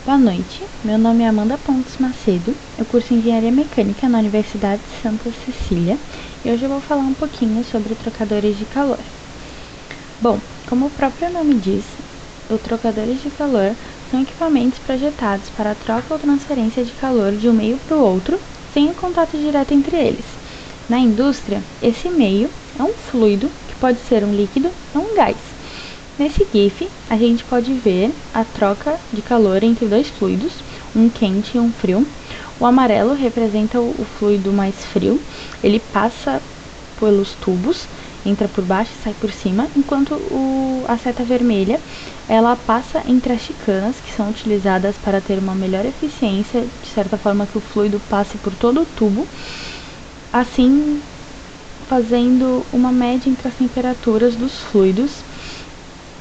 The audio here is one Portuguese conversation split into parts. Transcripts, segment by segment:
Boa noite, meu nome é Amanda Pontes Macedo, eu curso Engenharia Mecânica na Universidade de Santa Cecília e hoje eu vou falar um pouquinho sobre trocadores de calor. Bom, como o próprio nome diz, os trocadores de calor são equipamentos projetados para a troca ou transferência de calor de um meio para o outro, sem o contato direto entre eles. Na indústria, esse meio é um fluido, que pode ser um líquido ou um gás. Nesse GIF, a gente pode ver a troca de calor entre dois fluidos, um quente e um frio. O amarelo representa o fluido mais frio, ele passa pelos tubos, entra por baixo e sai por cima, enquanto a seta vermelha, ela passa entre as chicanas, que são utilizadas para ter uma melhor eficiência, de certa forma que o fluido passe por todo o tubo, assim fazendo uma média entre as temperaturas dos fluidos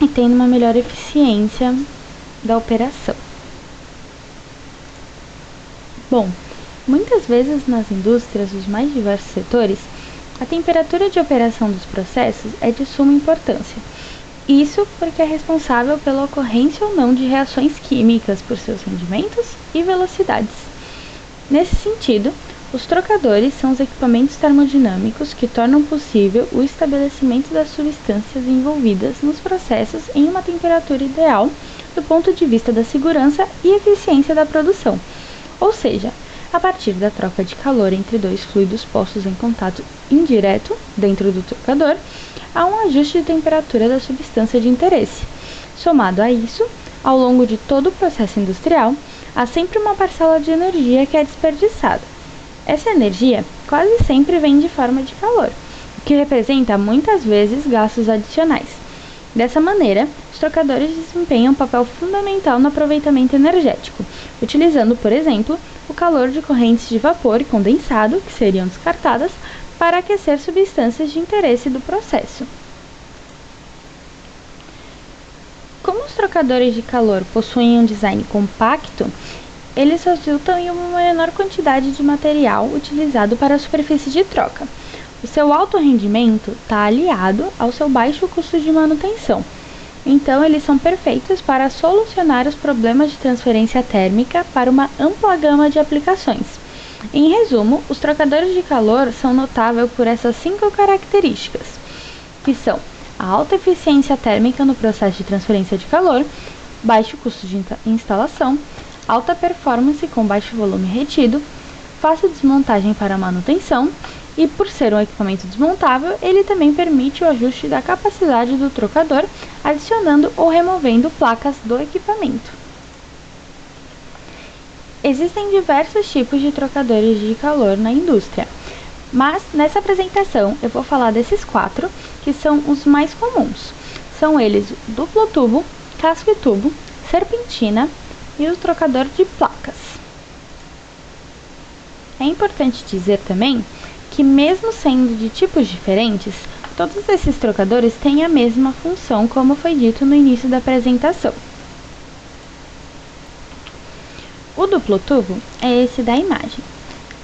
e tendo uma melhor eficiência da operação. Bom, muitas vezes nas indústrias dos mais diversos setores, a temperatura de operação dos processos é de suma importância. Isso porque é responsável pela ocorrência ou não de reações químicas por seus rendimentos e velocidades. Nesse sentido, os trocadores são os equipamentos termodinâmicos que tornam possível o estabelecimento das substâncias envolvidas nos processos em uma temperatura ideal do ponto de vista da segurança e eficiência da produção. Ou seja, a partir da troca de calor entre dois fluidos postos em contato indireto dentro do trocador, há um ajuste de temperatura da substância de interesse. Somado a isso, ao longo de todo o processo industrial, há sempre uma parcela de energia que é desperdiçada. Essa energia quase sempre vem de forma de calor, o que representa muitas vezes gastos adicionais. Dessa maneira, os trocadores desempenham um papel fundamental no aproveitamento energético, utilizando, por exemplo, o calor de correntes de vapor e condensado, que seriam descartadas, para aquecer substâncias de interesse do processo. Como os trocadores de calor possuem um design compacto, eles resultam em uma menor quantidade de material utilizado para a superfície de troca. O seu alto rendimento está aliado ao seu baixo custo de manutenção. Então, eles são perfeitos para solucionar os problemas de transferência térmica para uma ampla gama de aplicações. Em resumo, os trocadores de calor são notáveis por essas 5 características, que são a alta eficiência térmica no processo de transferência de calor, baixo custo de instalação, alta performance com baixo volume retido, fácil desmontagem para manutenção e, por ser um equipamento desmontável, ele também permite o ajuste da capacidade do trocador, adicionando ou removendo placas do equipamento. Existem diversos tipos de trocadores de calor na indústria, mas nessa apresentação eu vou falar desses 4, que são os mais comuns. São eles o duplo tubo, casco e tubo, serpentina e o trocador de placas. É importante dizer também que, mesmo sendo de tipos diferentes, todos esses trocadores têm a mesma função, como foi dito no início da apresentação. O duplo tubo é esse da imagem.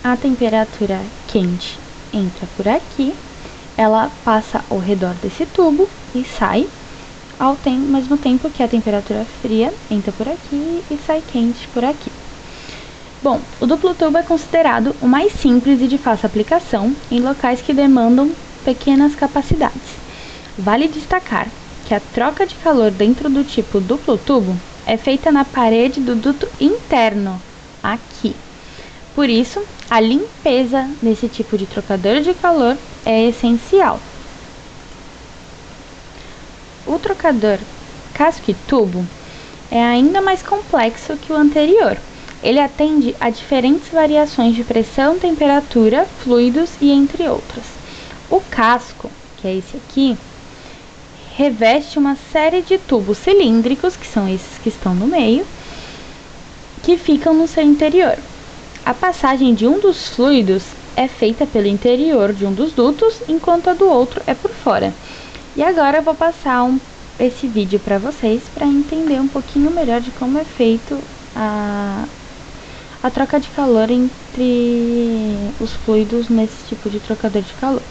A temperatura quente entra por aqui, ela passa ao redor desse tubo e sai, ao mesmo tempo que a temperatura fria entra por aqui e sai quente por aqui. Bom, o duplo tubo é considerado o mais simples e de fácil aplicação em locais que demandam pequenas capacidades. Vale destacar que a troca de calor dentro do tipo duplo tubo é feita na parede do duto interno, aqui. Por isso, a limpeza desse tipo de trocador de calor é essencial. O trocador casco e tubo é ainda mais complexo que o anterior. Ele atende a diferentes variações de pressão, temperatura, fluidos e entre outras. O casco, que é esse aqui, reveste uma série de tubos cilíndricos, que são esses que estão no meio, que ficam no seu interior. A passagem de um dos fluidos é feita pelo interior de um dos dutos, enquanto a do outro é por fora. E agora eu vou passar esse vídeo para vocês, para entender um pouquinho melhor de como é feito a troca de calor entre os fluidos nesse tipo de trocador de calor.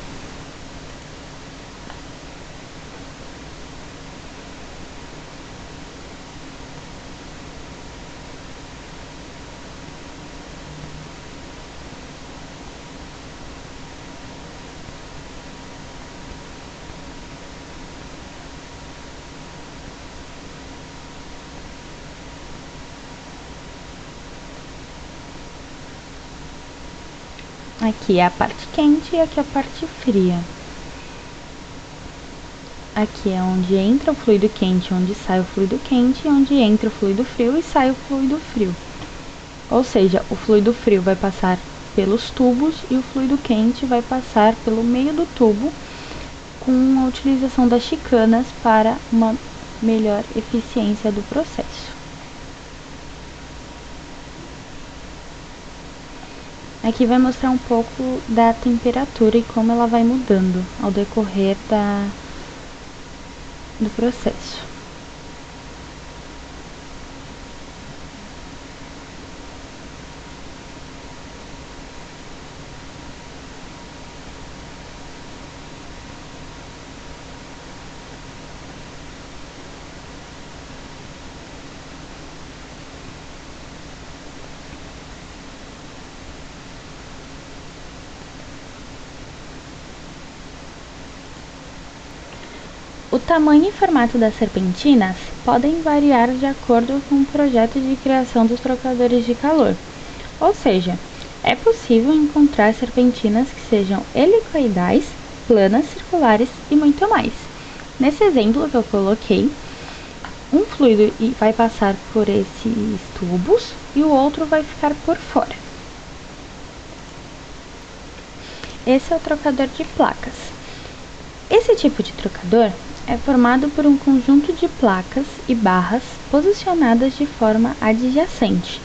Aqui é a parte quente e aqui é a parte fria. Aqui é onde entra o fluido quente, onde sai o fluido quente, onde entra o fluido frio e sai o fluido frio. Ou seja, o fluido frio vai passar pelos tubos e o fluido quente vai passar pelo meio do tubo, com a utilização das chicanas para uma melhor eficiência do processo. Aqui vai mostrar um pouco da temperatura e como ela vai mudando ao decorrer do processo. O tamanho e formato das serpentinas podem variar de acordo com o projeto de criação dos trocadores de calor. Ou seja, é possível encontrar serpentinas que sejam helicoidais, planas, circulares e muito mais. Nesse exemplo que eu coloquei, um fluido vai passar por esses tubos e o outro vai ficar por fora. Esse é o trocador de placas. Esse tipo de trocador é formado por um conjunto de placas e barras posicionadas de forma adjacente.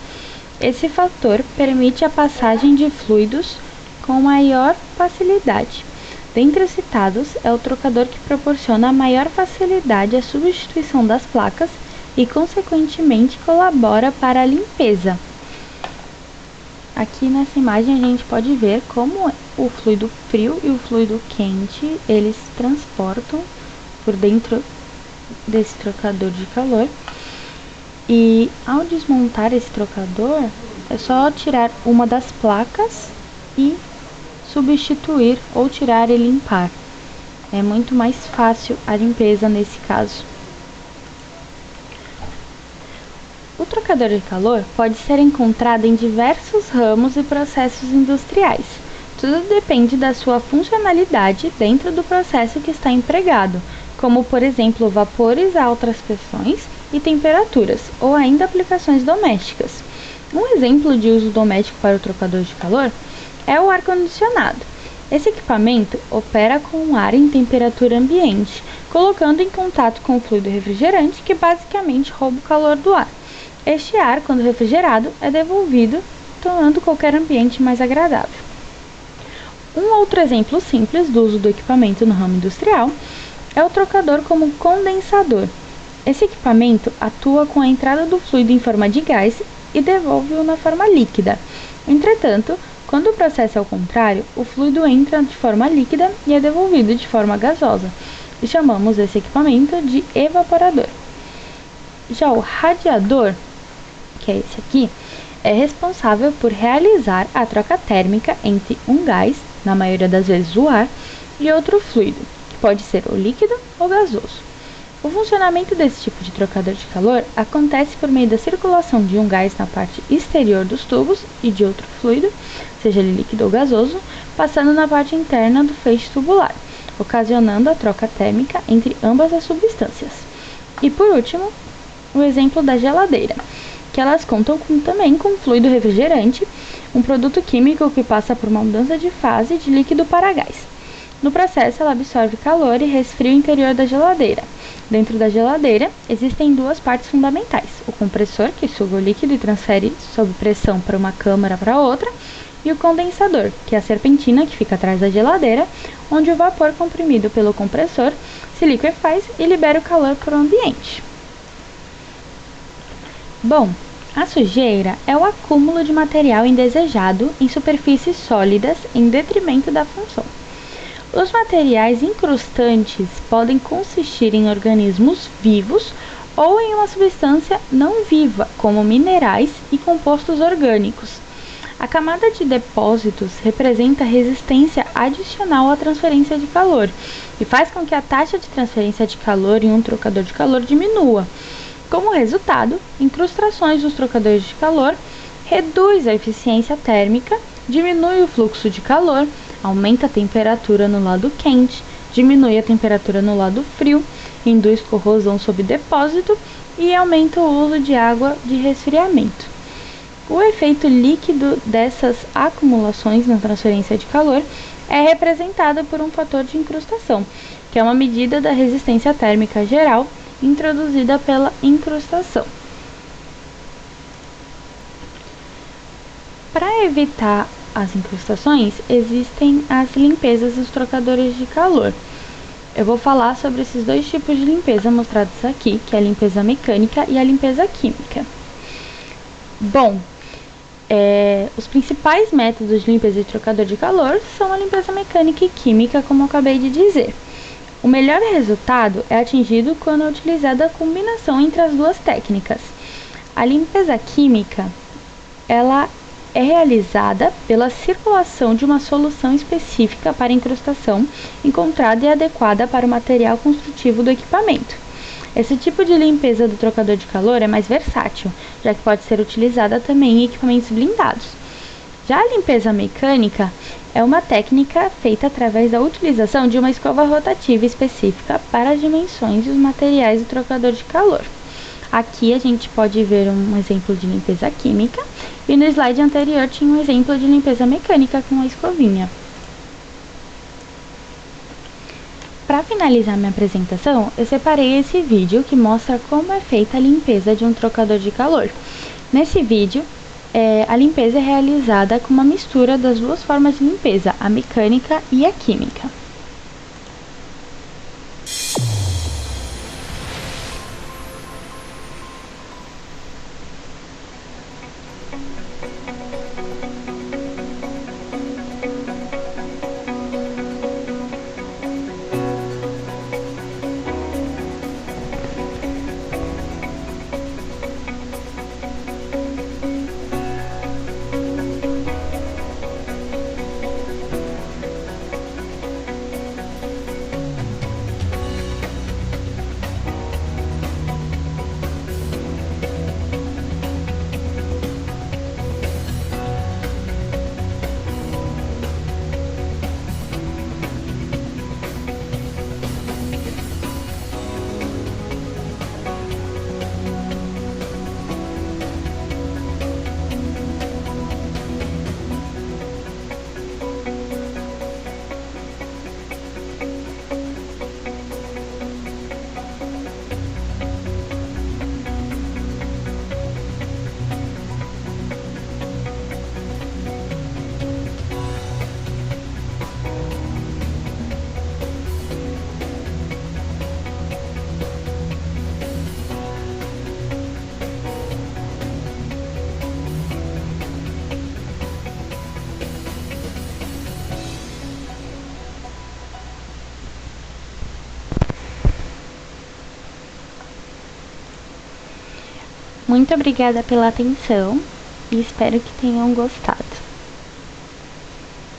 Esse fator permite a passagem de fluidos com maior facilidade. Dentre os citados, é o trocador que proporciona maior facilidade à substituição das placas e, consequentemente, colabora para a limpeza. Aqui nessa imagem a gente pode ver como o fluido frio e o fluido quente, eles transportam por dentro desse trocador de calor, e ao desmontar esse trocador é só tirar uma das placas e substituir ou tirar e limpar. É muito mais fácil a limpeza nesse caso. O trocador de calor pode ser encontrado em diversos ramos e processos industriais. Tudo depende da sua funcionalidade dentro do processo que está empregado, como por exemplo vapores a altas pressões e temperaturas, ou ainda aplicações domésticas. Um exemplo de uso doméstico para o trocador de calor é o ar-condicionado. Esse equipamento opera com ar em temperatura ambiente, colocando em contato com o fluido refrigerante que basicamente rouba o calor do ar. Este ar, quando refrigerado, é devolvido, tornando qualquer ambiente mais agradável. Um outro exemplo simples do uso do equipamento no ramo industrial é o trocador como condensador. Esse equipamento atua com a entrada do fluido em forma de gás e devolve-o na forma líquida. Entretanto, quando o processo é o contrário, o fluido entra de forma líquida e é devolvido de forma gasosa, e chamamos esse equipamento de evaporador. Já o radiador, que é esse aqui, é responsável por realizar a troca térmica entre um gás, na maioria das vezes o ar, e outro fluido, que pode ser ou líquido ou gasoso. O funcionamento desse tipo de trocador de calor acontece por meio da circulação de um gás na parte exterior dos tubos e de outro fluido, seja ele líquido ou gasoso, passando na parte interna do feixe tubular, ocasionando a troca térmica entre ambas as substâncias. E por último, o exemplo da geladeira, que elas contam também com fluido refrigerante, um produto químico que passa por uma mudança de fase de líquido para gás. No processo, ela absorve calor e resfria o interior da geladeira. Dentro da geladeira, existem duas partes fundamentais: o compressor, que suga o líquido e transfere sob pressão para uma câmara para outra, e o condensador, que é a serpentina que fica atrás da geladeira, onde o vapor comprimido pelo compressor se liquefaz e libera o calor para o ambiente. Bom, a sujeira é o acúmulo de material indesejado em superfícies sólidas em detrimento da função. Os materiais incrustantes podem consistir em organismos vivos ou em uma substância não viva, como minerais e compostos orgânicos. A camada de depósitos representa resistência adicional à transferência de calor e faz com que a taxa de transferência de calor em um trocador de calor diminua. Como resultado, incrustações dos trocadores de calor reduz a eficiência térmica diminui o fluxo de calor, aumenta a temperatura no lado quente, diminui a temperatura no lado frio, induz corrosão sob depósito e aumenta o uso de água de resfriamento. O efeito líquido dessas acumulações na transferência de calor é representado por um fator de incrustação, que é uma medida da resistência térmica geral introduzida pela incrustação. Para evitar as incrustações, existem as limpezas dos trocadores de calor. Eu vou falar sobre esses dois tipos de limpeza mostrados aqui, que é a limpeza mecânica e a limpeza química. Bom, os principais métodos de limpeza de trocador de calor são a limpeza mecânica e química, como eu acabei de dizer. O melhor resultado é atingido quando é utilizada a combinação entre as duas técnicas. A limpeza química, ela é realizada pela circulação de uma solução específica para incrustação, encontrada e adequada para o material construtivo do equipamento. Esse tipo de limpeza do trocador de calor é mais versátil, já que pode ser utilizada também em equipamentos blindados. Já a limpeza mecânica é uma técnica feita através da utilização de uma escova rotativa específica para as dimensões e os materiais do trocador de calor. Aqui a gente pode ver um exemplo de limpeza química e no slide anterior tinha um exemplo de limpeza mecânica com a escovinha. Para finalizar minha apresentação, eu separei esse vídeo que mostra como é feita a limpeza de um trocador de calor. Nesse vídeo, a limpeza é realizada com uma mistura das duas formas de limpeza, a mecânica e a química. Muito obrigada pela atenção e espero que tenham gostado.